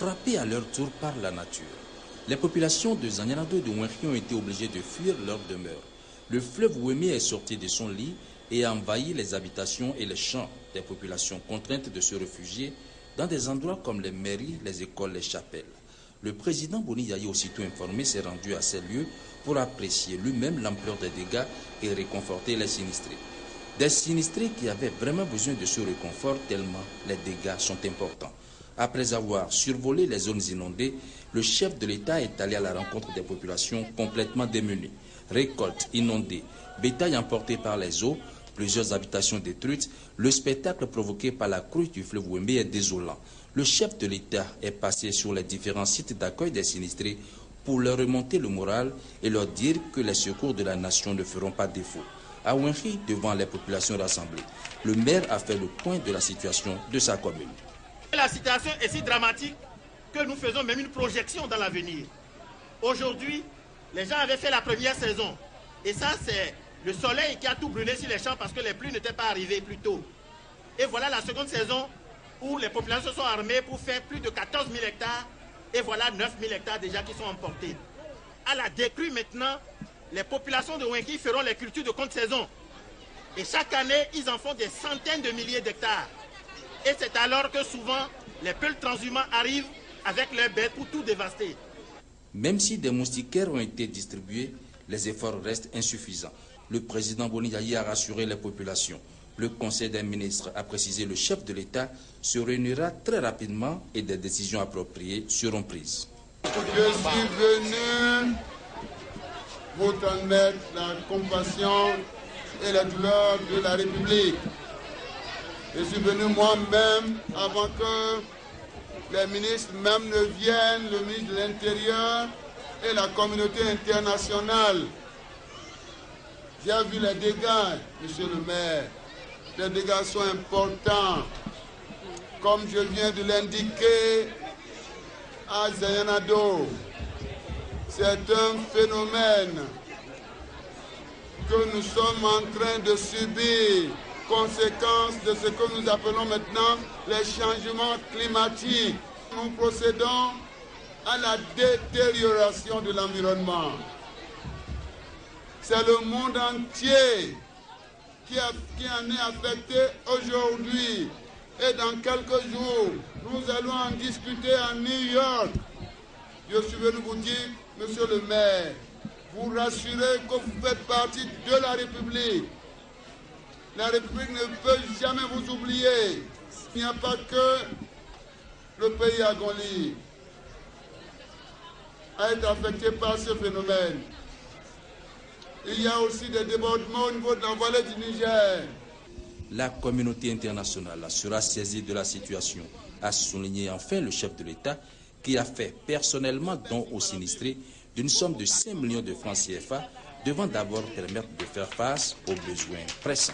frappés à leur tour par la nature. Les populations de Zanyarado et de Wenki ont été obligées de fuir leur demeure. Le fleuve Wemi est sorti de son lit et a envahi les habitations et les champs des populations contraintes de se réfugier dans des endroits comme les mairies, les écoles, les chapelles. Le président Boni Yayi, aussitôt informé, s'est rendu à ces lieux pour apprécier lui-même l'ampleur des dégâts et réconforter les sinistrés. Des sinistrés qui avaient vraiment besoin de ce réconfort tellement les dégâts sont importants. Après avoir survolé les zones inondées, le chef de l'État est allé à la rencontre des populations complètement démunies. Récoltes inondées, bétail emporté par les eaux, plusieurs habitations détruites, le spectacle provoqué par la crue du fleuve Wembe est désolant. Le chef de l'État est passé sur les différents sites d'accueil des sinistrés pour leur remonter le moral et leur dire que les secours de la nation ne feront pas défaut. À Wenki, devant les populations rassemblées, le maire a fait le point de la situation de sa commune. La situation est si dramatique que nous faisons même une projection dans l'avenir. Aujourd'hui, les gens avaient fait la première saison. Et ça, c'est le soleil qui a tout brûlé sur les champs parce que les pluies n'étaient pas arrivées plus tôt. Et voilà la seconde saison où les populations se sont armées pour faire plus de 14 000 hectares. Et voilà 9 000 hectares déjà qui sont emportés. À la décrue maintenant, les populations de Wenki feront les cultures de contre-saison. Et chaque année, ils en font des centaines de milliers d'hectares. Et c'est alors que souvent, les peuples transhumants arrivent avec leurs bêtes pour tout dévaster. Même si des moustiquaires ont été distribués, les efforts restent insuffisants. Le président Boni Yayi a rassuré les populations. Le Conseil des ministres a précisé que le chef de l'État se réunira très rapidement et des décisions appropriées seront prises. Je suis venu vous transmettre la compassion et la douleur de la République. Je suis venu moi-même avant que les ministres même ne viennent, le ministre de l'Intérieur et la communauté internationale. J'ai vu les dégâts, monsieur le maire. Les dégâts sont importants. Comme je viens de l'indiquer à Zanyarado, c'est un phénomène que nous sommes en train de subir, conséquence de ce que nous appelons maintenant les changements climatiques. Nous procédons à la détérioration de l'environnement. C'est le monde entier qui en est affecté aujourd'hui. Et dans quelques jours, nous allons en discuter à New York. Je suis venu vous dire, monsieur le maire, vous rassurez que vous faites partie de la République. La République ne peut jamais vous oublier. Il n'y a pas que le pays Agoli à être affecté par ce phénomène. Il y a aussi des débordements au niveau de la vallée du Niger. La communauté internationale sera saisie de la situation, a souligné enfin le chef de l'État qui a fait personnellement don aux sinistrés d'une somme de 5 millions de francs CFA devant d'abord permettre de faire face aux besoins pressants.